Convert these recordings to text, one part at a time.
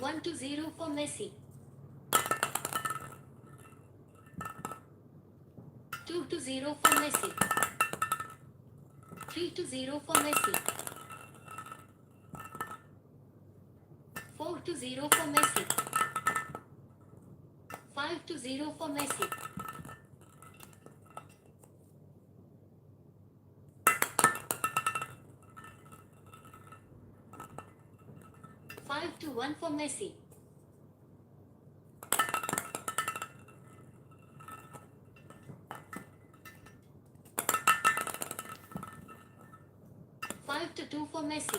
1-0 for Messi. 2-0 for Messi. 3-0 for Messi. 4-0 for Messi. 5-0 for Messi. 5-1 for Messi. 5-2 for Messi.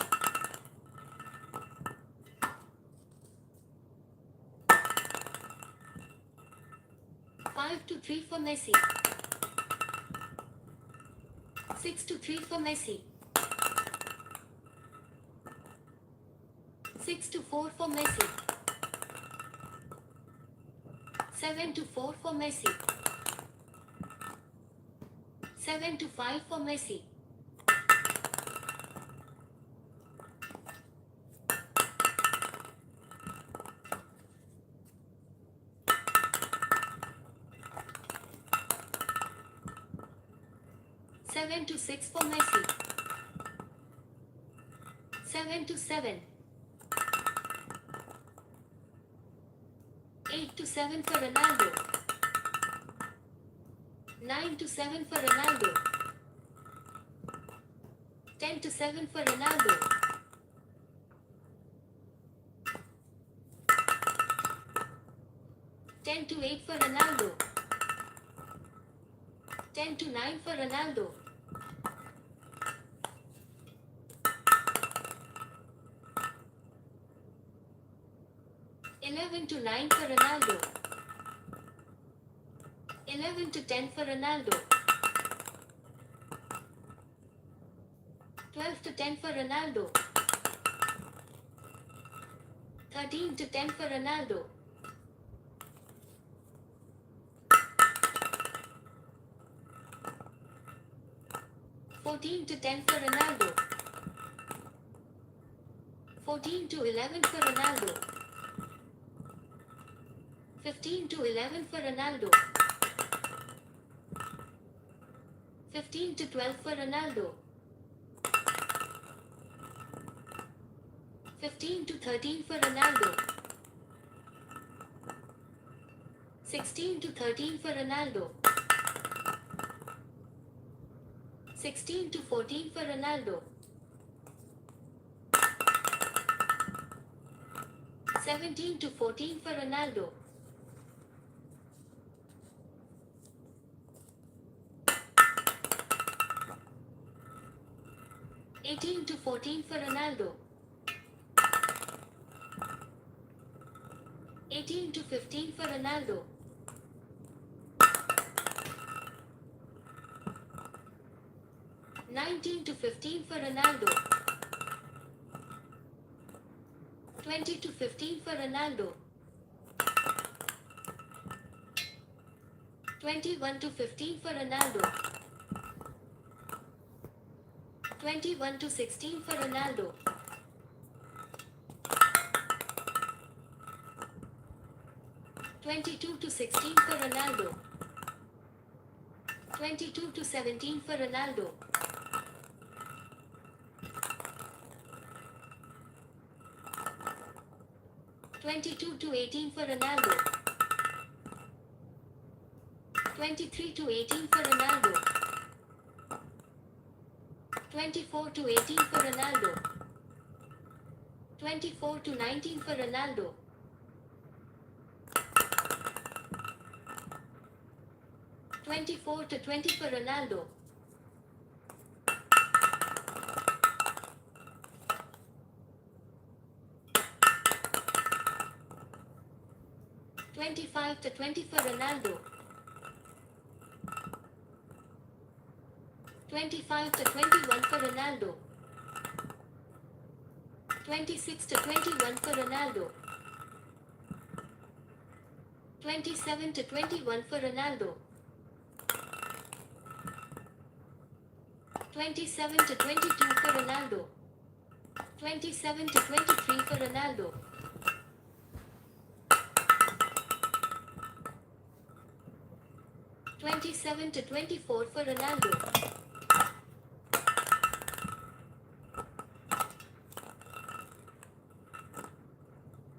5-3 for Messi. 6-3 for Messi. 6-4 for Messi. 7-4 for Messi. 7-5 for Messi. 7-6 for Messi. 7-7. 8-7 for Ronaldo. 9-7 for Ronaldo. 10-7 for Ronaldo. 10-8 for Ronaldo. 10-9 for Ronaldo. 11-9 for Ronaldo. 11-10 for Ronaldo. 12-10 for Ronaldo. 13-10 for Ronaldo. 14-10 for Ronaldo. 14-11 for Ronaldo. 15-11 for Ronaldo. 15-12 for Ronaldo. 15-13 for Ronaldo. 16-13 for Ronaldo. 16-14 for Ronaldo. 17-14 for Ronaldo. 18-14 for Ronaldo. 18-15 for Ronaldo. 19-15 for Ronaldo. 20-15 for Ronaldo. 21-15 for Ronaldo. 21-16 for Ronaldo. 22-16 for Ronaldo. 22-17 for Ronaldo. 22-18 for Ronaldo. 23-18 for Ronaldo. 24-18 for Ronaldo. 24-19 for Ronaldo. 24-20 for Ronaldo. 25-20 for Ronaldo. 25-21 for Ronaldo. 26-21 for Ronaldo. 27-21 for Ronaldo. 27-22 for Ronaldo. 27-23 for Ronaldo. 27 to 24 for Ronaldo.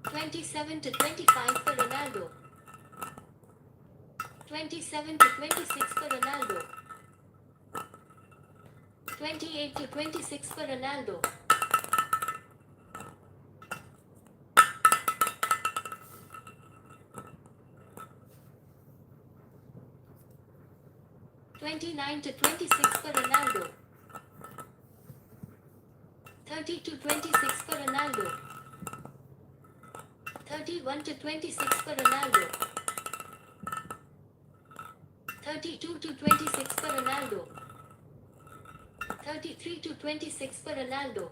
27 to 25 for Ronaldo. 27 to 26 for Ronaldo. 28 to 26 for Ronaldo. 29 to 26 for Ronaldo. 30 to 26 for Ronaldo. 31 to 26 for Ronaldo. 32 to 26 for Ronaldo. 33 to 26 for Ronaldo.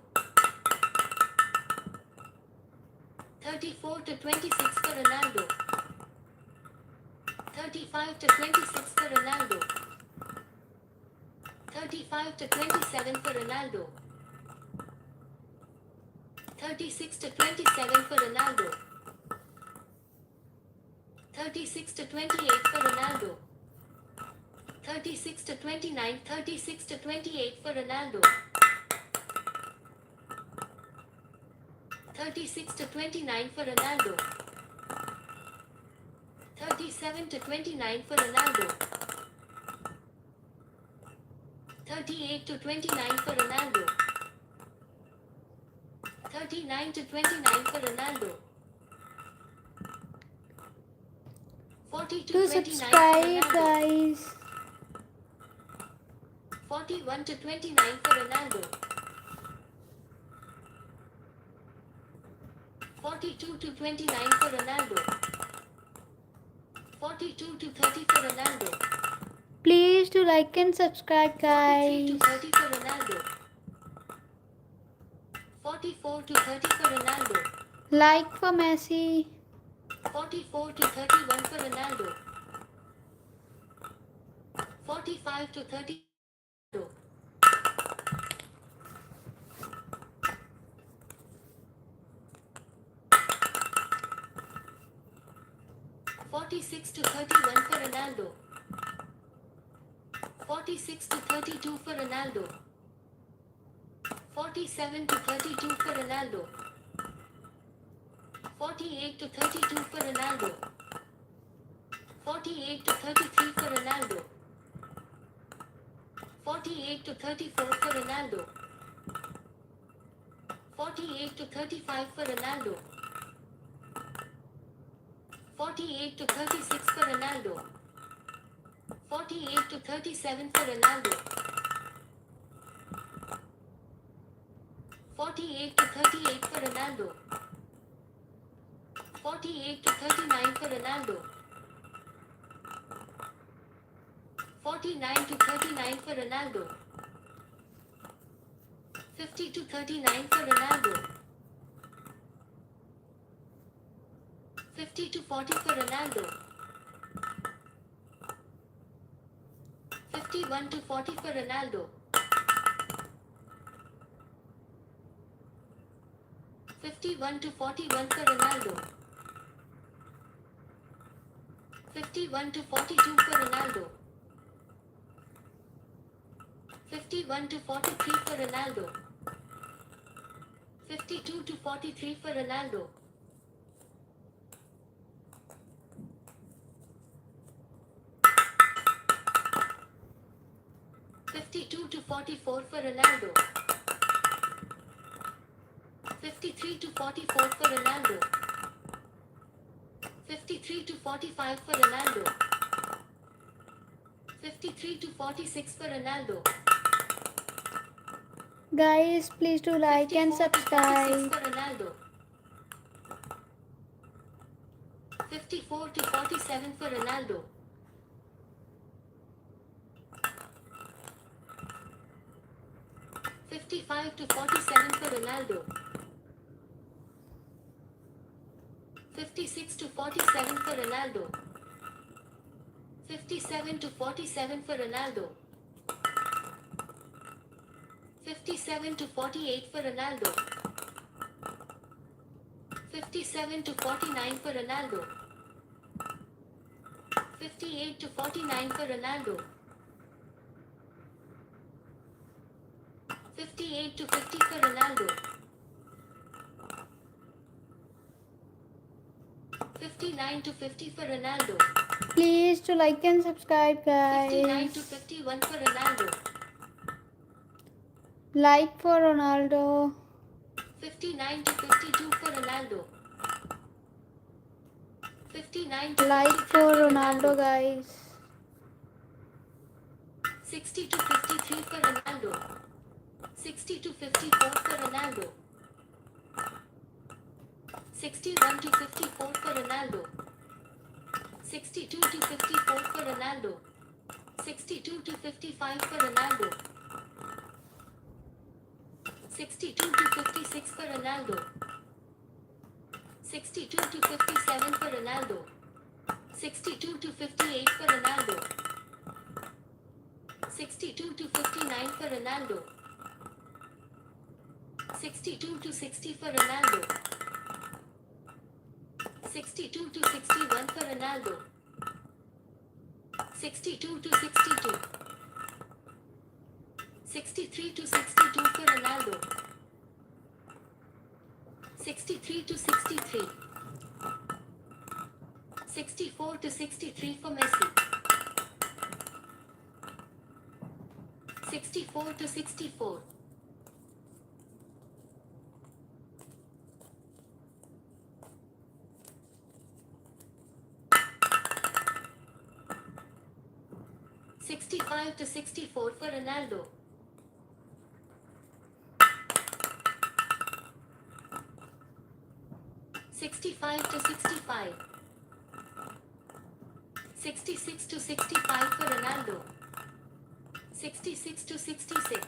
34 to 26 for Ronaldo. 35 to 26 for Ronaldo. 35 to 27 for Ronaldo. 36 to 27 for Ronaldo. 36 to 28 for Ronaldo. 36 to 29, 36 to 28 for Ronaldo. 36 to 29 for Ronaldo. 37 to 29 for Ronaldo. 38 to 29 for Ronaldo. 39 to 29 for Ronaldo. 40 to 29 for subscribe, Ronaldo. guys. 41 to 29 for Ronaldo. 42 to 29 for Ronaldo. 42 to 30 for Ronaldo. Please do like and subscribe, 43 to guys. 30 for Ronaldo. 44 to 30 for Ronaldo. Like for Messi. 44 to 31 for Ronaldo. 45 to 30 for Ronaldo. 46 to 31 for Ronaldo. 46 to 32 for Ronaldo. 47 to 32 for Ronaldo. 48 to 32 for Ronaldo. 48 to 33 for Ronaldo. 48 to 34 for Ronaldo. 48 to 35 for Ronaldo. 48 to 36 for Ronaldo. 48 to 37 for Ronaldo. 48 to 38 for Ronaldo. 48 to 39 for Ronaldo. 49 to 39 for Ronaldo. 50 to 39 for Ronaldo. 50 to 40 for Ronaldo. 51 to 40 for Ronaldo. 51 to 41 for Ronaldo. 51 to 42 for Ronaldo. 51 to 43 for Ronaldo. 52 to 43 for Ronaldo. 52 to 44 for Ronaldo. 53 to 44 for Ronaldo. 53 to 45 for Ronaldo. 53 to 46 for Ronaldo. Guys, please do like and 54 to 46 subscribe. for Ronaldo. 54 to 47 for Ronaldo. 55 to 47 for Ronaldo. 56 to 47 for Ronaldo. 57 to 47 for Ronaldo. 57 to 48 for Ronaldo. 57 to 49 for Ronaldo. 58 to 49 for Ronaldo. 58 to 50 for Ronaldo. 59 to 50 for Ronaldo. Please to like and subscribe, 59 guys. to 51 for Ronaldo. Like for Ronaldo. 59 to 52 for Ronaldo. 59 to Like 53 for Ronaldo, guys. 60 to 53 for Ronaldo. 60 to 54 for Ronaldo. 61 to 54 for Ronaldo. 62 to 54 for Ronaldo. 62 to 55 for Ronaldo. 62 to 56 for Ronaldo. 62 to 57 for Ronaldo. 62 to 58 for Ronaldo. 62 to 59 for Ronaldo. 62 to 60 for Ronaldo. 62 to 61 for Ronaldo. 62 to 62. 63 to 62 for Ronaldo. 63 to 63. 64 to 63 for Messi. 64 to 64. 65 to 64 for Ronaldo. 65 to 65. 66 to 65 for Ronaldo. 66 to 66.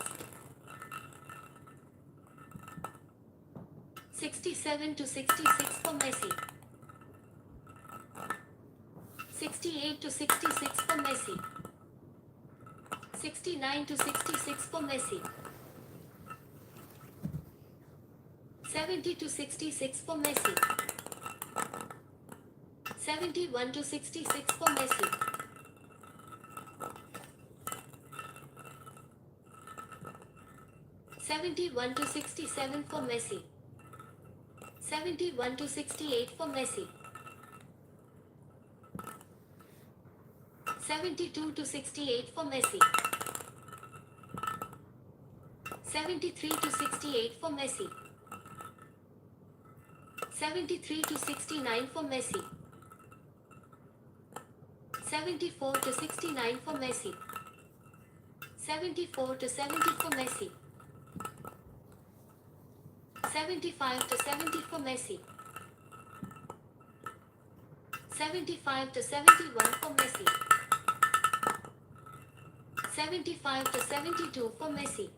67 to 66 for Messi. 68 to 66 for Messi. 69 to 66 for Messi. 70 to 66 for Messi. 71 to 66 for Messi. 71 to 67 for Messi. 71 to 68 for Messi. 72 to 68 for Messi. 73 to 68 for Messi. 73 to 69 for Messi. 74 to 69 for Messi. 74 to 70 for Messi. 75 to 70 for Messi. 75 to 71 for Messi. 75 to 72 for Messi.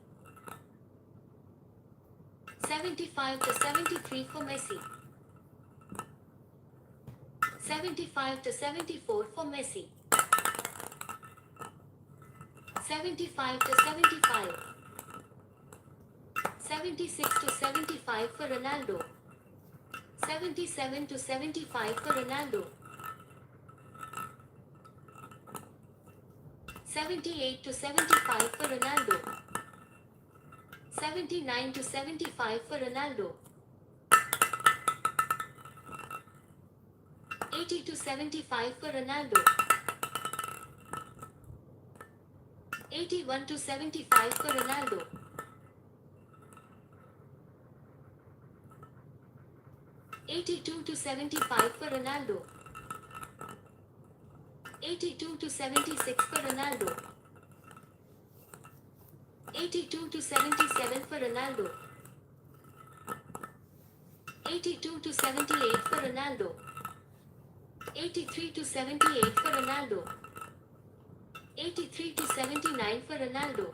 75 to 73 for Messi. 75 to 74 for Messi. 75 to 75. 76 to 75 for Ronaldo. 77 to 75 for Ronaldo. 78 to 75 for Ronaldo. 79 to 75 for Ronaldo. 80 to 75 for Ronaldo. 81 to 75 for Ronaldo. 82 to 75 for Ronaldo. 82 to 76 for Ronaldo. 82 to 77 for Ronaldo. 82 to 78 for Ronaldo. 83 to 78 for Ronaldo. 83 to 79 for Ronaldo.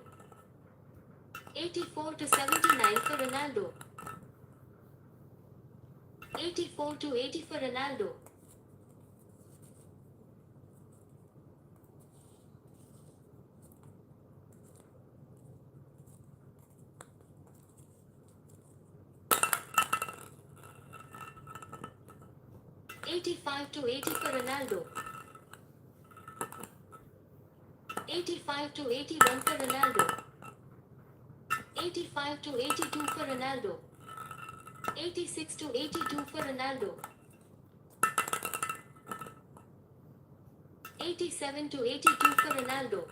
84 to 79 for Ronaldo. 84 to 80 for Ronaldo. 85 to 80 for Ronaldo. 85 to 81 for Ronaldo. 85 to 82 for Ronaldo. 86 to 82 for Ronaldo. 87 to 82 for Ronaldo.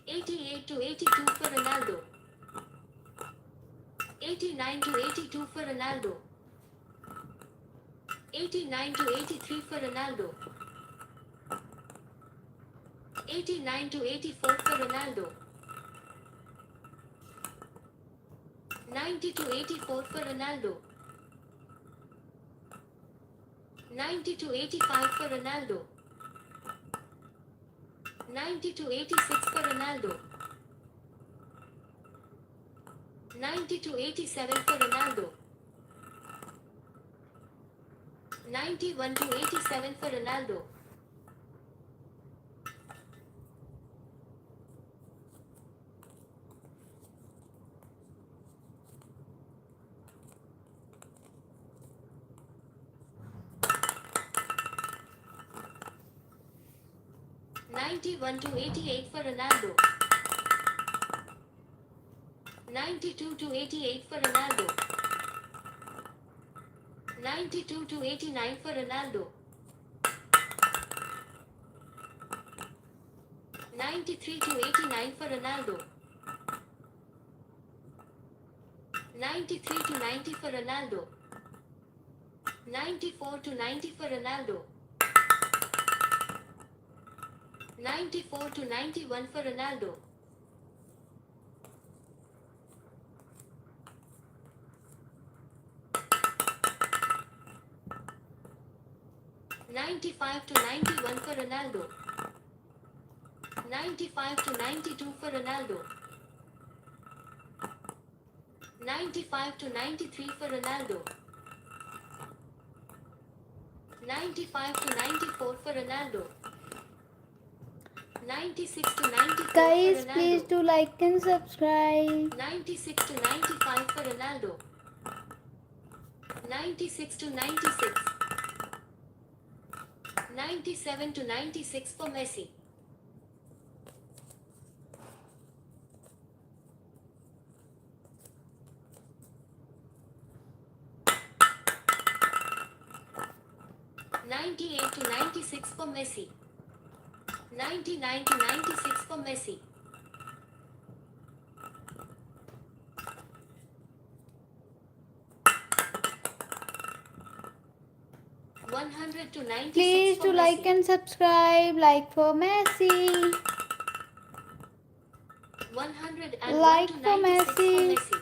88 to 82 for Ronaldo. 89 to 82 for Ronaldo. 89 to 83 for Ronaldo. 89 to 84 for Ronaldo. 90 to 84 for Ronaldo. 90 to 85 for Ronaldo. 90 to 86 for Ronaldo. 90 to 87 for Ronaldo. 91 to 87 for Ronaldo. 91 to 88 for Ronaldo. 92 to 88 for Ronaldo. 92 to 89 for Ronaldo. 93 to 89 for Ronaldo. 93 to 90 for Ronaldo. 94 to 90 for Ronaldo. 94 to 91 for Ronaldo. 95 to 91 for Ronaldo. 95 to 92 for Ronaldo. 95 to 93 for Ronaldo. 95 to 94 for Ronaldo. 96 to 94 Guys, for Ronaldo. please do like and subscribe. 96 to 95 for Ronaldo. 96 to 96. 97 to 96 for Messi. "98 to 96 for Messi. 99 to 96 for Messi. 100 to 96 Please for do like Messi. and subscribe. Like for Messi. 101 Like to for 96 for Messi. Messi.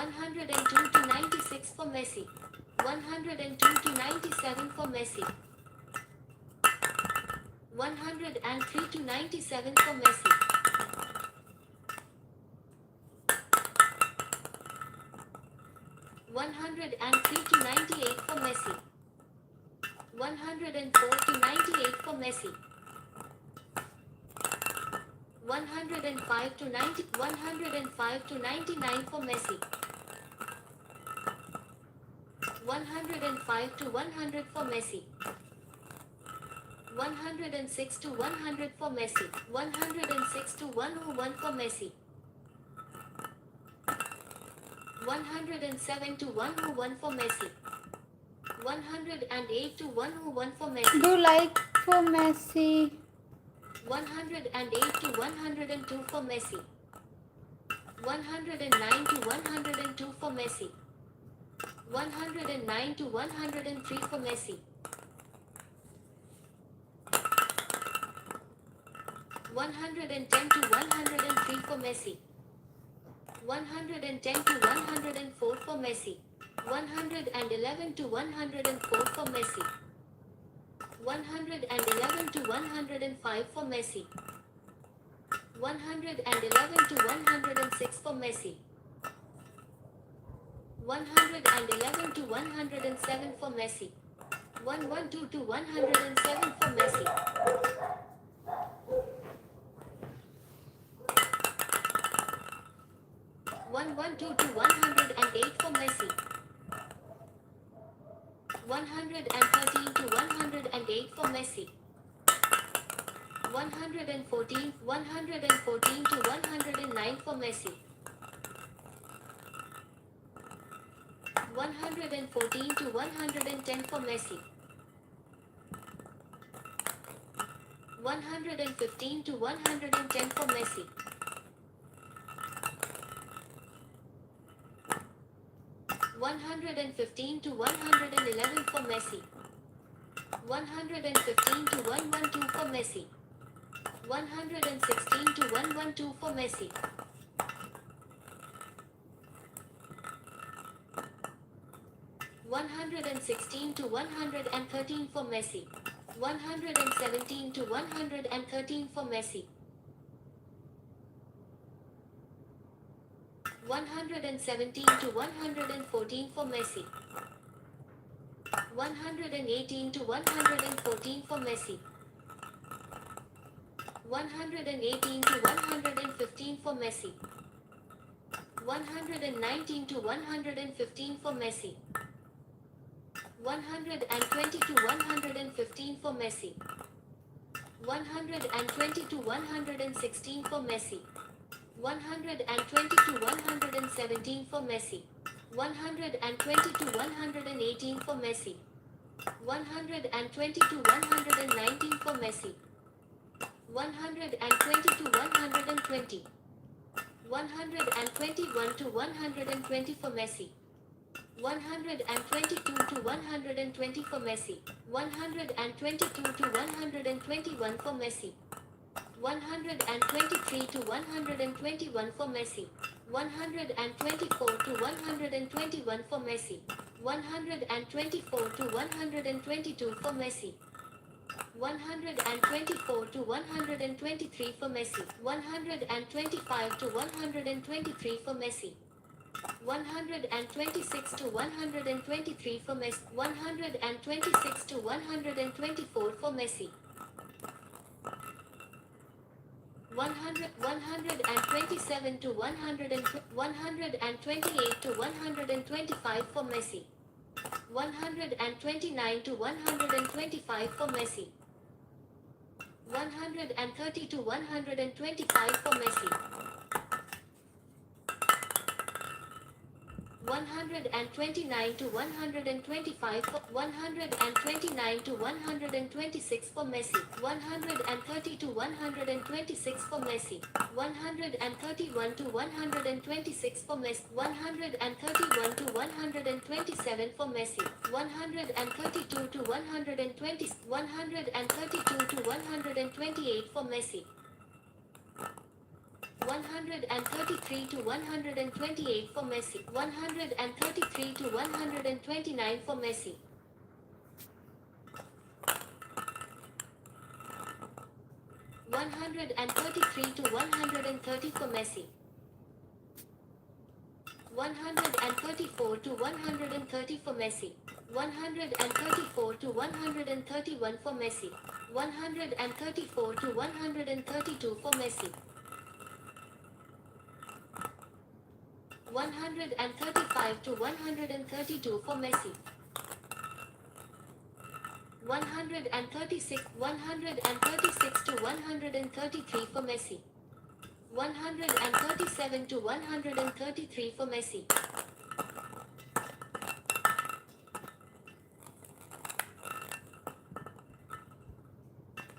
102 to 96 for Messi. 102 to 97 for Messi. 103 to 97 for Messi. 103 to 98 for Messi. 104 to 98 for Messi. 105 to 90, 105 to 99 for Messi. 105 to 100 for Messi. 106 to 100 for Messi. 106 to 101 for Messi. 107 to 101 for Messi. 108 to 101 for Messi. Do like for Messi. 108 to 102 for Messi. 109 to 102 for Messi. 109 to 103 for Messi. 110 to 103 for Messi. 110 to 104 for Messi. 111 to 104 for Messi. 111 to 105 for Messi. 111 to 106 for Messi. 111 to 107 for Messi. 112 to 107 for Messi. 112 to 108 for Messi. 113 to 108 for Messi. 114 114 to 109 for Messi. 114 to 110 for Messi. 115 to 110 for Messi. 115 to 111 for Messi. 115 to 112 for Messi. 116 to 112 for Messi. 116 to 113 for Messi. 117 to 113 for Messi. 117 to 114 for Messi. 118 to 114 for Messi. 118 to 115 for Messi. 119 to 115 for Messi. 120 to 115 for Messi. 120 to 116 for Messi. 120 to 117 for Messi. 120 to 118 for Messi. 120 to 119 for Messi. 120 to 120. 121 to 120 for Messi. 122 to 120 for Messi. 122 to 121 for Messi. 123 to 121 for Messi. 124 to 121 for Messi. 124 to 122 for Messi. 124 to 123 for Messi. 125 to 123 for Messi. 126 to 123 for Messi. 126 to 124 for Messi. 127 to 128 to 125 for Messi. 129 to 125 for Messi. 130 to 125 for Messi. 129 to 125 for 129 to 126 for Messi. 130 to 126 for Messi. 131 to 126 for Messi. 131 to 127 for Messi. 132 to 120. 132 to 128 for Messi. 133 to 128 for Messi. 133 to 129 for Messi. 133 to 130 for Messi. 134 to 130 for Messi. 134 to 131 for Messi. 134 to 132 for Messi. 135 to 132 for Messi. 136 to 133 for Messi. 137 to 133 for Messi.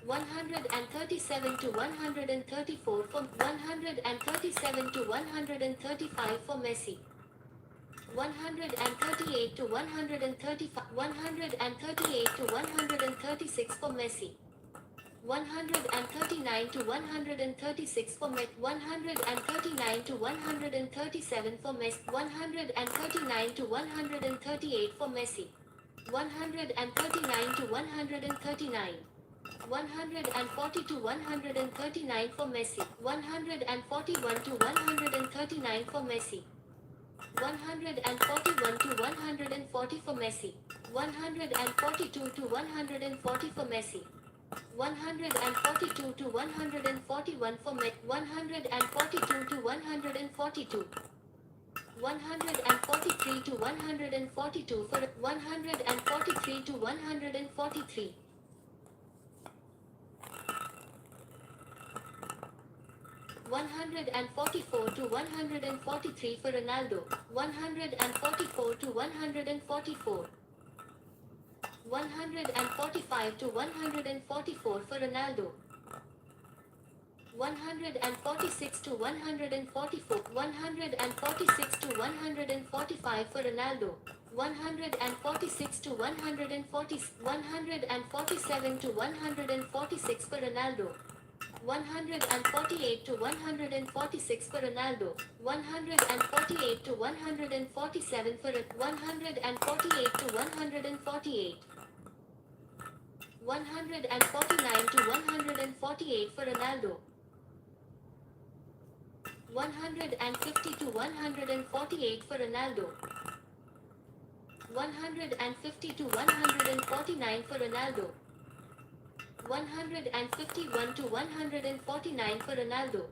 137 to 134 for 137 to 135 for Messi. 138 to 135 138 to 136 for Messi. 139 to 136 for Messi. 139 to 137 for Messi. 139 to 138 for Messi. 139 to 139. 140 to 139 for Messi. 141 to 139 for Messi. 141 to 140 for Messi. 142 to 140 for Messi. 142 to 141 for Messi. 142 to 142. 143 to 142 for 143 to 143. 144 to 143 for Ronaldo. 144 to 144. 145 to 144 for Ronaldo. 146 to 144. 146 to 145 for Ronaldo. 146 to 140. 147 to 146 for Ronaldo. 148 to 146 for Ronaldo. 148 to 147 for 148 to 148. 149 to 148 for Ronaldo. 150 to 148 for Ronaldo. 150 to 149 for Ronaldo. 151 to 149 for Ronaldo.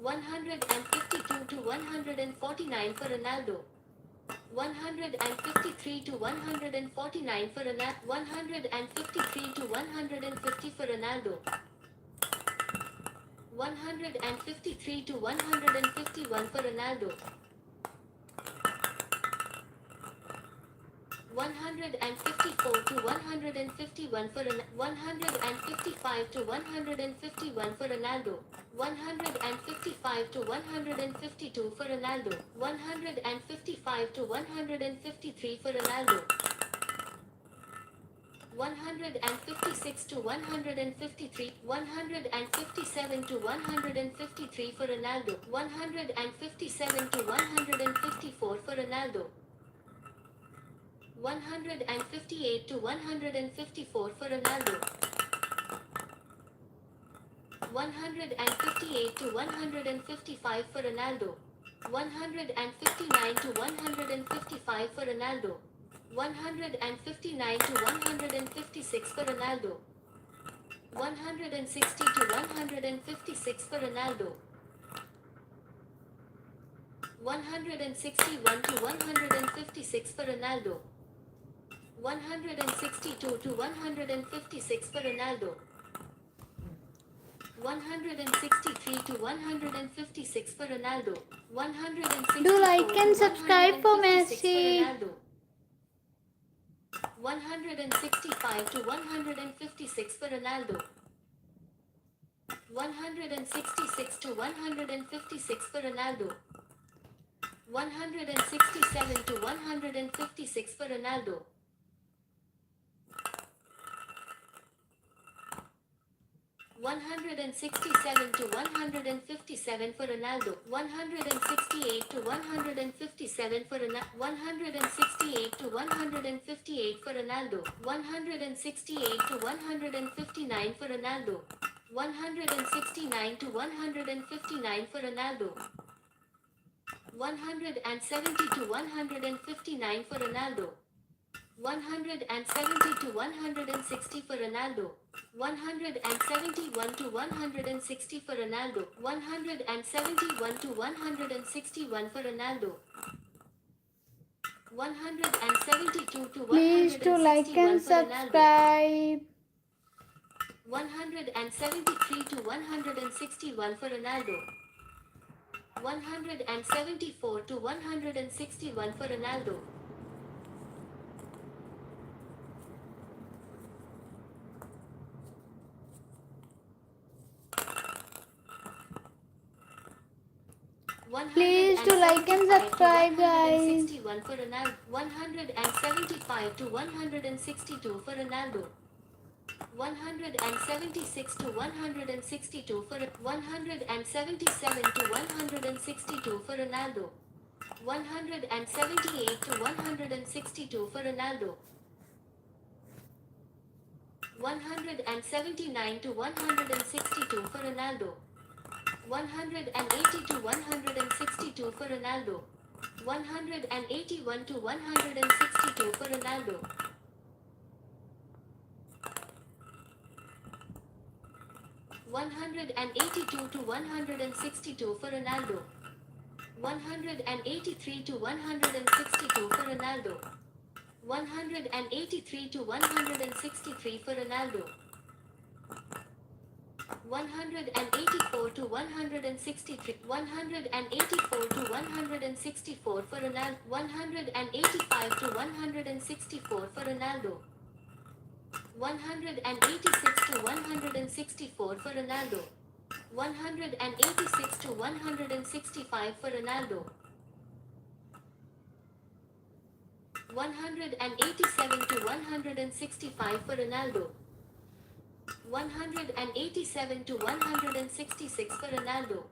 152 to 149 for Ronaldo. 153 to 149 for Ronaldo. 153 to 150 for Ronaldo. 153 to 151 for Ronaldo. 154 to 151 for 155 to 151 for Ronaldo. 155 to 152 for Ronaldo. 155 to 153 for Ronaldo. 156 to 153. 157 to 153 for Ronaldo. 157 to 154 for Ronaldo. 158 to 154 for Ronaldo. 158 to 155 for Ronaldo. 159 to 155 for Ronaldo. 159 to 156 for Ronaldo. 160 to 156 for Ronaldo. 161 to 156 for Ronaldo. 162 to 156 for Ronaldo. 163 to 156 for Ronaldo. 164 Do like and subscribe for 156 Messi. Ronaldo. 165 to 156 for Ronaldo. 166 to 156 for Ronaldo. 167 to 156 for Ronaldo. 167 to 157 for Ronaldo. 168 to 157 for Ronaldo. 168 to 158 for Ronaldo. 168 to 159 for Ronaldo. 169 to 159 for Ronaldo. 170 to 159 for Ronaldo. 170 to 160 for Ronaldo. 171 to 160 for Ronaldo. 171 to 161 for Ronaldo. 172 to 161 Please do like and for Ronaldo. subscribe. 173 to 161 for Ronaldo. 174 to 161 for Ronaldo. 175 Please do like and subscribe, guys. 161 for Ronaldo. 175 to 162 for Ronaldo. 176 to 162 for 177 to 162 for Ronaldo. 178 to 162 for Ronaldo. 179 to 162 for Ronaldo. 180 to 162 for Ronaldo. 181 to 162 for Ronaldo. 182 to 162 for Ronaldo. 183 to 162 for Ronaldo. 183 to 163 for Ronaldo. 184 to 163, 184 to 164 for Ronaldo, 185 to 164 for Ronaldo, 186 to 164 for Ronaldo, 186 to 165 for Ronaldo, 187 to 165 for Ronaldo, 187 to 166 for Ronaldo,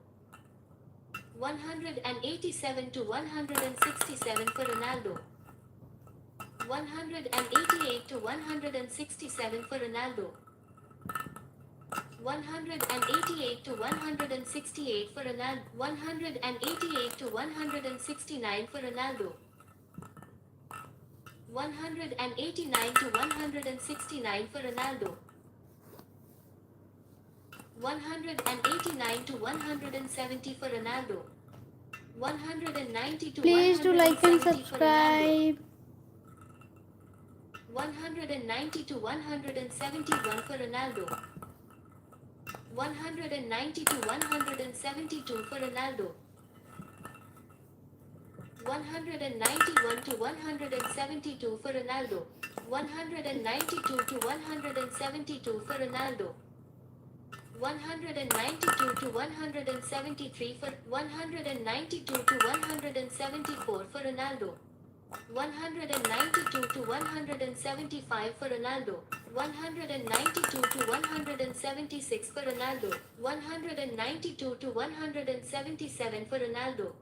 187 to 167 for Ronaldo, 188 to 167 for Ronaldo, 188 to 168 for Ronaldo, 188 to 169 for Ronaldo, 189 to 169 for Ronaldo, 189 to 170 for Ronaldo, 190 to Please do like and 170 for Ronaldo, subscribe. 190 to 171 for Ronaldo, 190 to 172 for Ronaldo, 191 to 172 for Ronaldo, 192 to 172 for Ronaldo, 192 to 173 for 192 to 174 for Ronaldo, 192 to 175 for Ronaldo, 192 to 176 for Ronaldo, 192 to 177 for Ronaldo,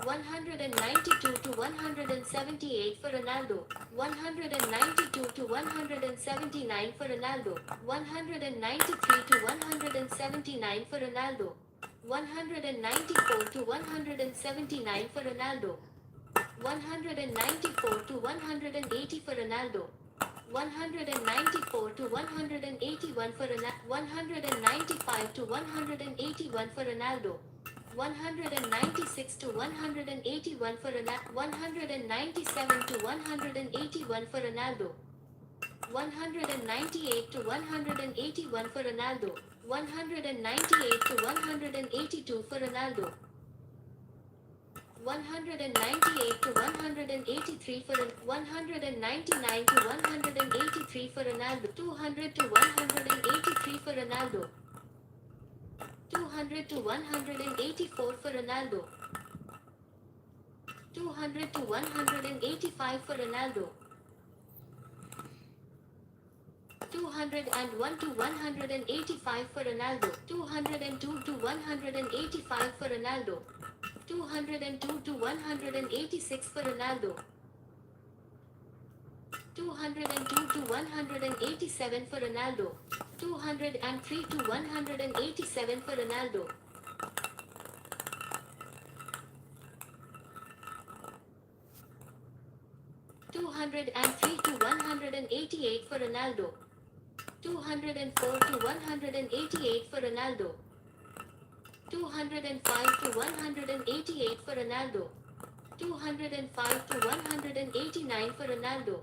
192 to 178 for Ronaldo, 192 to 179 for Ronaldo, 193 to 179 for Ronaldo, 194 to 179 for Ronaldo, 194 to 180 for Ronaldo, 194 to 181 for Ronaldo, 195 to 181 for Ronaldo, 196 to 181 for Ronaldo, 197 to 181 for Ronaldo, 198 to 181 for Ronaldo, 198 to 182 for Ronaldo, 198 to 183 for 199 to 183 for Ronaldo, 200 to 183 for Ronaldo, 200 to 184 for Ronaldo, 200 to 185 for Ronaldo, 201 to 185 for Ronaldo, 202 to 185 for Ronaldo, 202 to 186 for Ronaldo, 202 to 187 for Ronaldo, 203 to 187 for Ronaldo, 203 to 188 for Ronaldo, 204 to 188 for Ronaldo, 205 to 188 for Ronaldo, 205 to 189 for Ronaldo,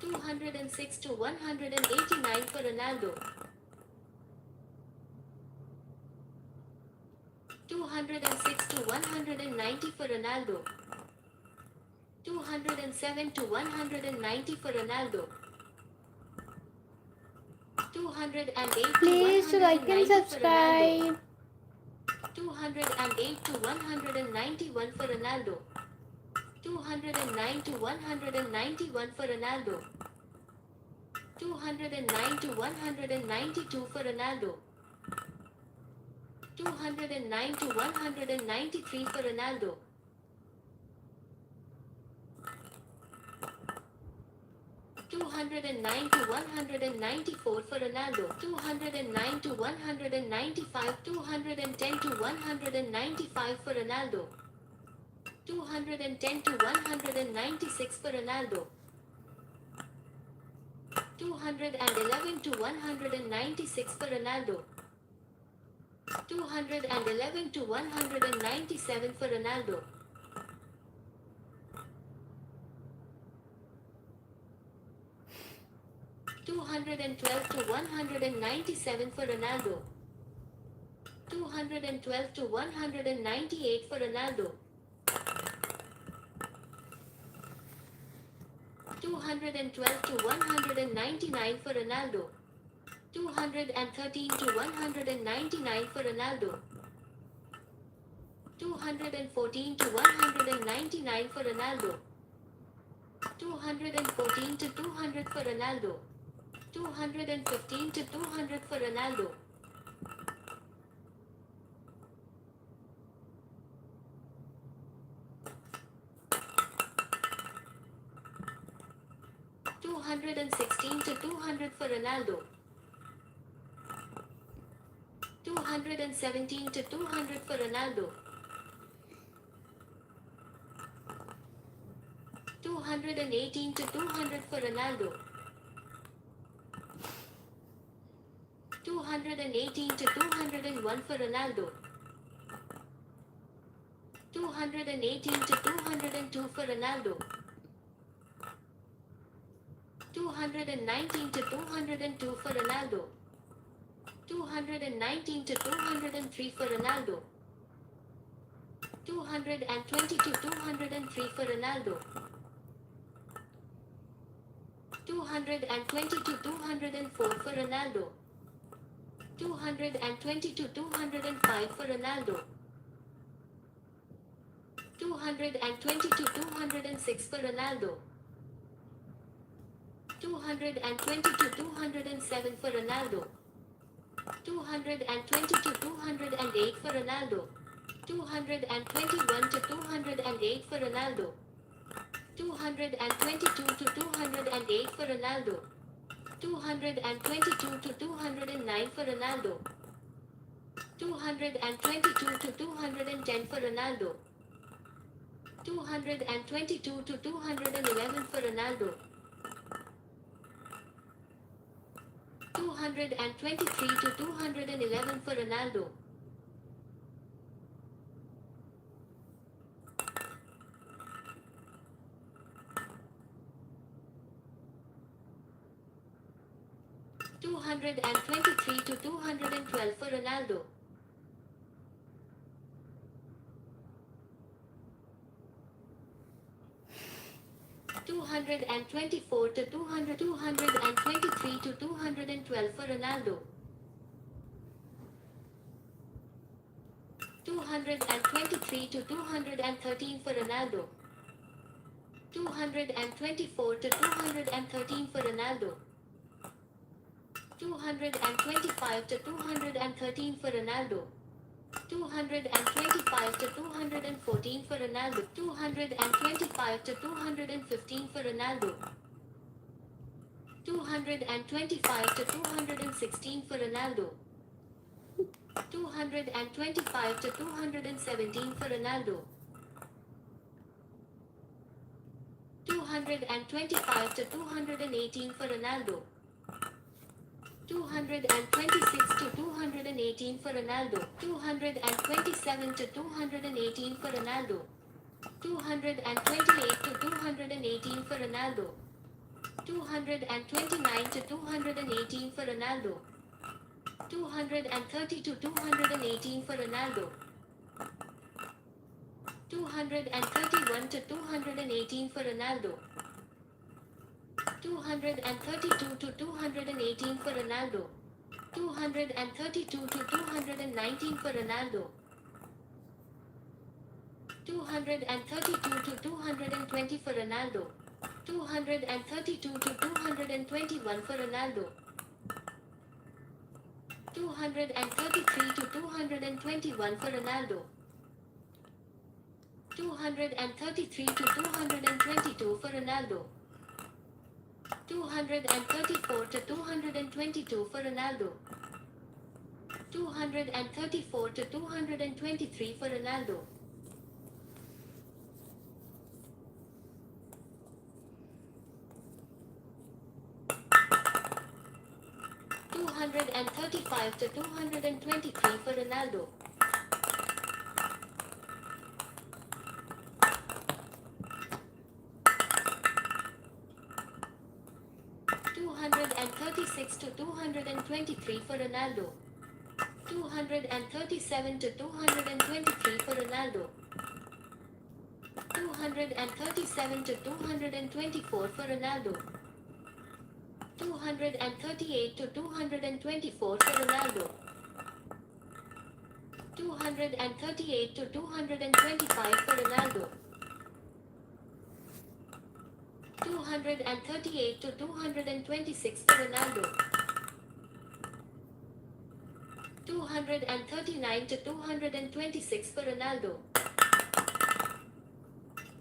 206 to 189 for Ronaldo, 206 to 190 for Ronaldo, 207 to 190 for Ronaldo, 208 Please to do like and 190 for Ronaldo, subscribe. 208 to 191 for Ronaldo, 209 to 191 for Ronaldo, 209 to 192 for Ronaldo, 209 to 193 for Ronaldo, 209 to 194 for Ronaldo, 209 to 195, 210 to 195 for Ronaldo, 210 to 196 for Ronaldo, 211 to 196 for Ronaldo, 211 to 197 for Ronaldo. 212 to 197 for Ronaldo. 212 to 198 for Ronaldo. 212 to 199 for Ronaldo. 213 to 199 for Ronaldo. 214 to 199 for Ronaldo. 214 to 200 for Ronaldo. 215 to 200 for Ronaldo. 216 to 200 for Ronaldo. 217 to 200 for Ronaldo. 218 to 200 for Ronaldo. 218 to 201 for Ronaldo. 218 to 202 for Ronaldo. 219 to 202 for Ronaldo. 219 to 203 for Ronaldo. 220 to 203 for Ronaldo. 220 to 204 for Ronaldo. 220 to 205 for Ronaldo. 220 to 206 for Ronaldo. 220 to 207 for Ronaldo. 220 to 208 for Ronaldo. 221 to 208 for Ronaldo. 222 to 208 for Ronaldo. 222 to 209 for Ronaldo. 222 to 210 for Ronaldo. 222 to 211 for Ronaldo. 223 to 211 for Ronaldo. 223 to 212 for Ronaldo. 224 to 200, 223 to 212 for Ronaldo. 223 to 213 for Ronaldo. 224 to 213 for Ronaldo. 225 to 213 for Ronaldo. 225 to 214 for Ronaldo. 225 to 215 for Ronaldo. 225 to 216 for Ronaldo. 225 to 217 for Ronaldo. 225 to 218 for Ronaldo. 226 to 218 for Ronaldo. 227 to 218 for Ronaldo. 228 to 218 for Ronaldo. 229 to 218 for Ronaldo. 230 to 218 for Ronaldo. 231 to 218 for Ronaldo. 232 to 218 for Ronaldo. 232 to 219 for Ronaldo. 232 to 220 for Ronaldo. 232 to 221 for Ronaldo. 233 to 221 for Ronaldo. 233 to 222 for Ronaldo. 234 to 222 for Ronaldo. 234 to 223 for Ronaldo. 235 235 to 223 for Ronaldo. 236 to 223 for Ronaldo. 237 to 223 for Ronaldo. 237 to 224 for Ronaldo. 238 to 224 for Ronaldo. 238 to 225 for Ronaldo. 238 to 226 for Ronaldo. 239 to 226 for Ronaldo.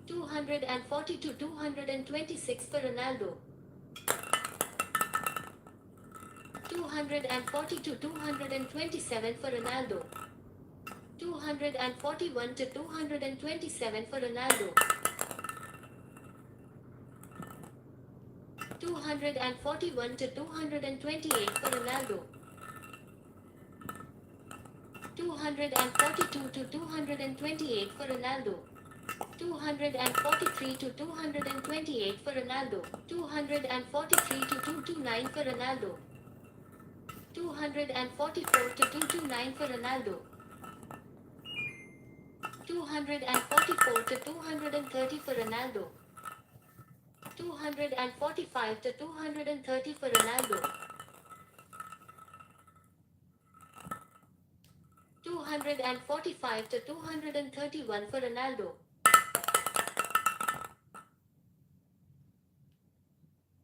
240 to 226 for Ronaldo. 240 to 227 for Ronaldo. 241 to 227 for Ronaldo. 241 to 228 for Ronaldo. 242 to 228 for Ronaldo. 243 to 228 for Ronaldo. 243 to 229 for Ronaldo. 244 to 229 for Ronaldo. 244 to 230 for Ronaldo. 245 to 230 for Ronaldo. 245 to 231 for Ronaldo.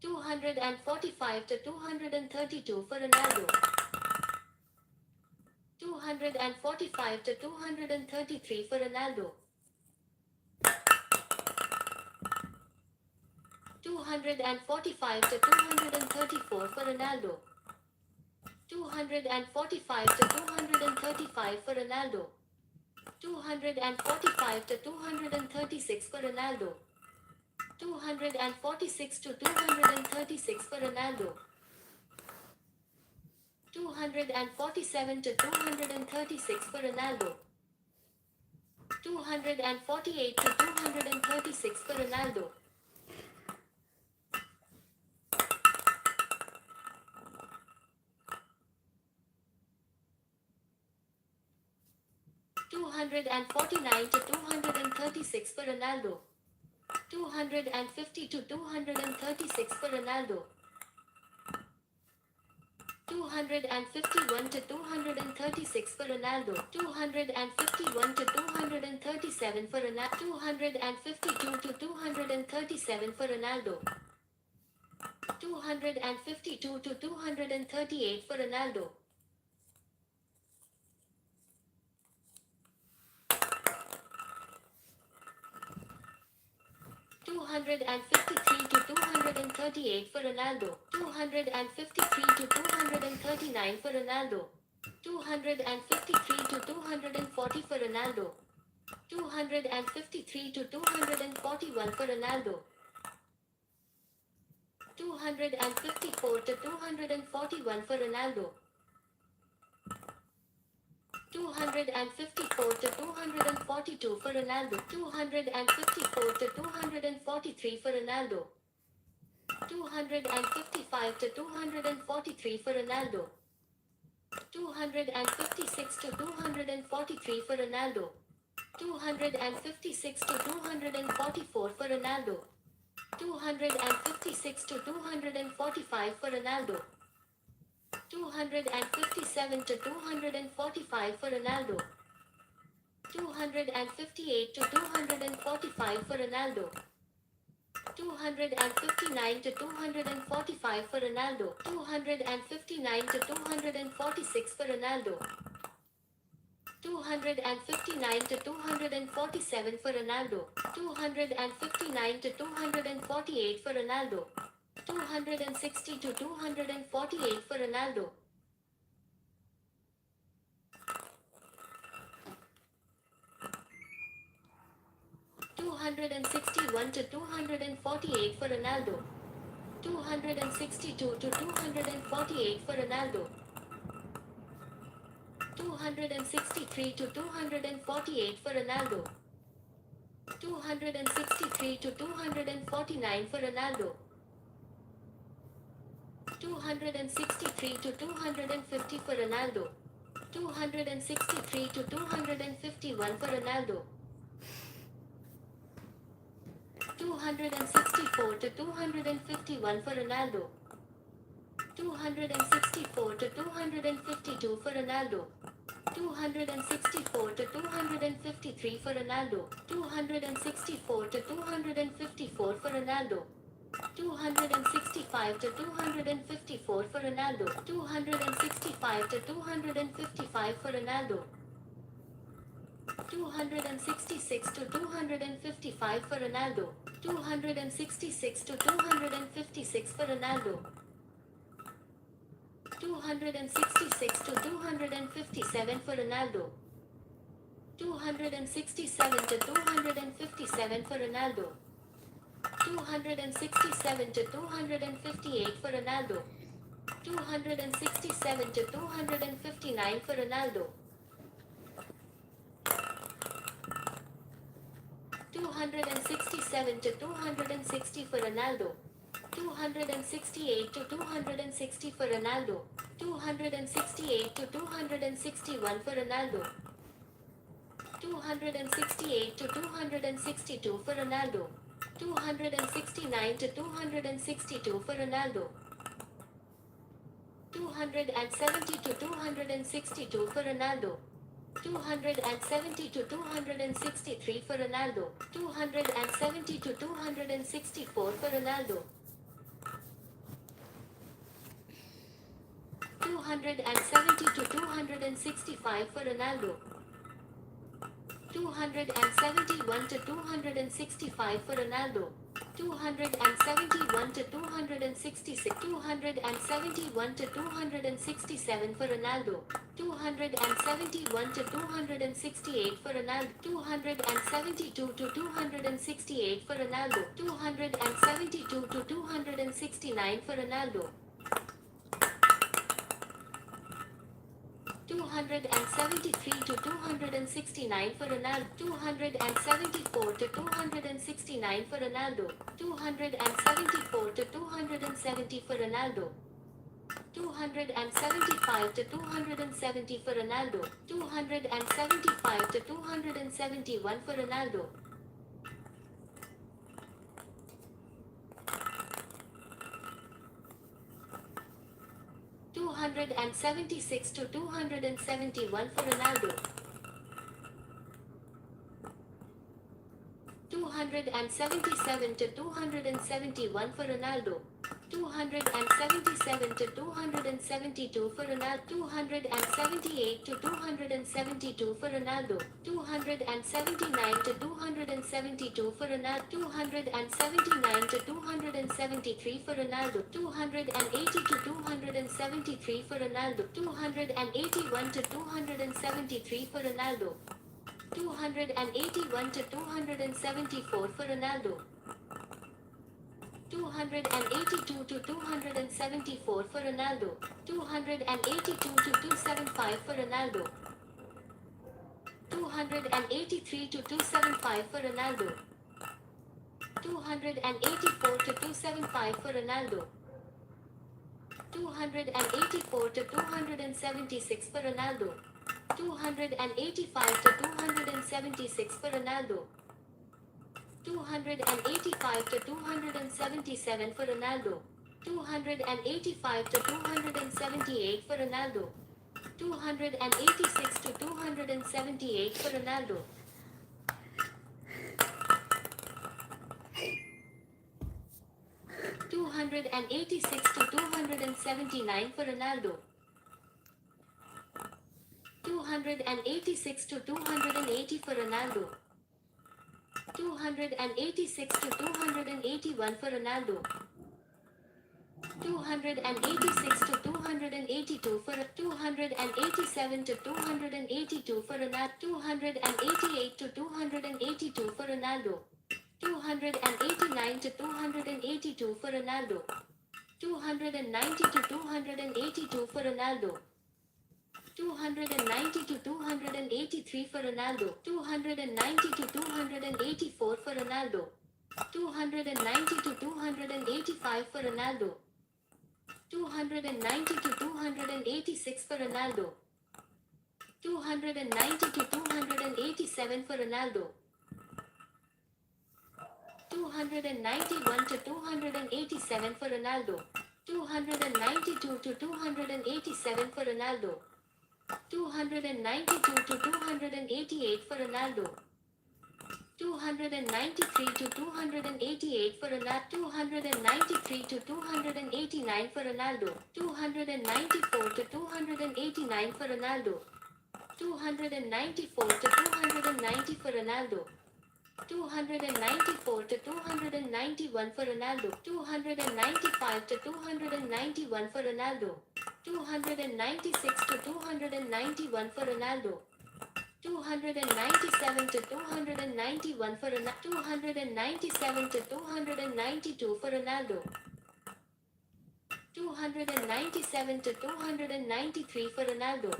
245 to 232 for Ronaldo. 245 to 233 for Ronaldo. 245 to 234 for Ronaldo. 245 to 235 for Ronaldo. 245 to 236 for Ronaldo. 246 to 236 for Ronaldo. 247 to 236 for Ronaldo. 248 to 236 for Ronaldo. 249 to 236 for Ronaldo. 250 to 236 for Ronaldo. 251 to 236 for Ronaldo. 251 to 237 for Ronaldo. 252 to 237 for Ronaldo. 252 to 238 for Ronaldo. 253 to 238 for Ronaldo. 253 to 239 for Ronaldo. 253 to 240 for Ronaldo. 253 to 241 for Ronaldo. 254 to 241 for Ronaldo. 254 to 242 for Ronaldo. 254 to 243 for Ronaldo. 255 to 243 for Ronaldo. 256 to 243 for Ronaldo. 256 to 244 for Ronaldo. 256 to 245 for Ronaldo. 257 to 245 for Ronaldo. 258 to 245 for Ronaldo. 259 to 245 for Ronaldo. 259 to 246 for Ronaldo. 259 to 247 for Ronaldo. 259 to 248 for Ronaldo. 260 to 248 for Ronaldo. 261 to 248 for Ronaldo. 262 to 248 for Ronaldo. 263 to 248 for Ronaldo. 263 to 249 for Ronaldo. 263 to 250 for Ronaldo. 263 to 251 for Ronaldo. 264 to 251 for Ronaldo. 264 to 252 for Ronaldo. 264 to 253 for Ronaldo. 264 to 254 for Ronaldo. 265 to 254 for Ronaldo. 265 to 255 for Ronaldo. 266 to 255 for Ronaldo. 266 to 256 for Ronaldo. 266 to 257 for Ronaldo. 267 to 257 for Ronaldo. 267 to 258 for Ronaldo. 267 to 259 for Ronaldo. 267 to 260 for Ronaldo. 268 to 260 for Ronaldo. 268 to 261 for Ronaldo. 268 to 262 for Ronaldo. 269 to 262 for Ronaldo. 270 to 262 for Ronaldo. 270 to 263 for Ronaldo. 270 to 264 for Ronaldo. 270 to 265 for Ronaldo. 271 to 265 for Ronaldo. 271 to 266. 271 to 267 for Ronaldo. 271 to 268 for Ronaldo. 272 to 268 for Ronaldo. 272 to 269 for Ronaldo. 273 to 269 for Ronaldo. 274 to 269 for Ronaldo. 274 to 270 for Ronaldo. 275 to 270 for Ronaldo. 275 to 271 for Ronaldo. 276 to 271 for Ronaldo. 277 to 271 for Ronaldo. 277 to 272 for Ronaldo. 278 to 272 for Ronaldo. 279 to 272 for Ronaldo. 279 to 273 for Ronaldo. 280 to 273 for Ronaldo. 281 to 273 for Ronaldo. 281 to 274 for Ronaldo. 282 to 274 for Ronaldo. 282 to 275 for Ronaldo. 283 to 275 for Ronaldo. 284 to 275 for Ronaldo. 284 to 276 for Ronaldo. 285 to 276 for Ronaldo. 285 to 277 for Ronaldo. 285 to 278 for Ronaldo. 286 to 278 for Ronaldo. 286 to 279 for Ronaldo. 286 to 280 for Ronaldo. 286 to 281 for Ronaldo. 286 to 282 for 287 to 282 for Ronaldo. 288 to 282 for Ronaldo. 289 to 282 for Ronaldo. 290 to 282 for Ronaldo. 290 to 283 for Ronaldo. 290 to 284 for Ronaldo. 290 to 285 for Ronaldo. 290 to 286 for Ronaldo. 290 to 287 for Ronaldo. 291 to 287 for Ronaldo. 292 to 287 for Ronaldo. 292 to 288 for Ronaldo. 293 to 288 for Ronaldo. 293 to 289 for Ronaldo. 294 to 289 for Ronaldo. 294 to 290 for Ronaldo. 294 to 291 for Ronaldo. 295 to 291 for Ronaldo. 296 to 291 for Ronaldo. 297 to 291 for Ronaldo. 297 to 292 for Ronaldo. 297 to 293 for Ronaldo.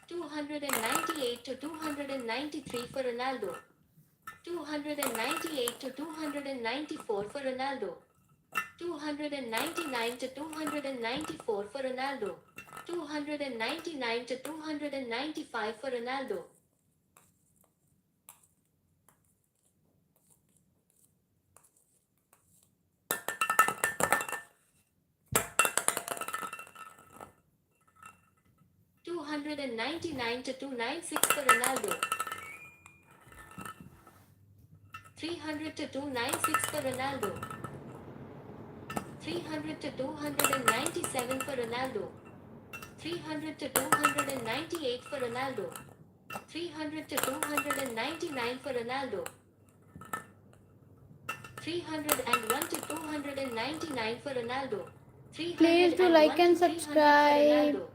298 to 293 for Ronaldo. 298 to 294 for Ronaldo. 299 to 294 for Ronaldo. 299 to 295 for Ronaldo. $299 to 296 for Ronaldo. 300 to 296 for Ronaldo. 300 to 297 for Ronaldo. 300 to 298 for Ronaldo. 300 to 299 for Ronaldo. 301 to 299 for Ronaldo. Please do like and 301 to 300 for subscribe. Ronaldo.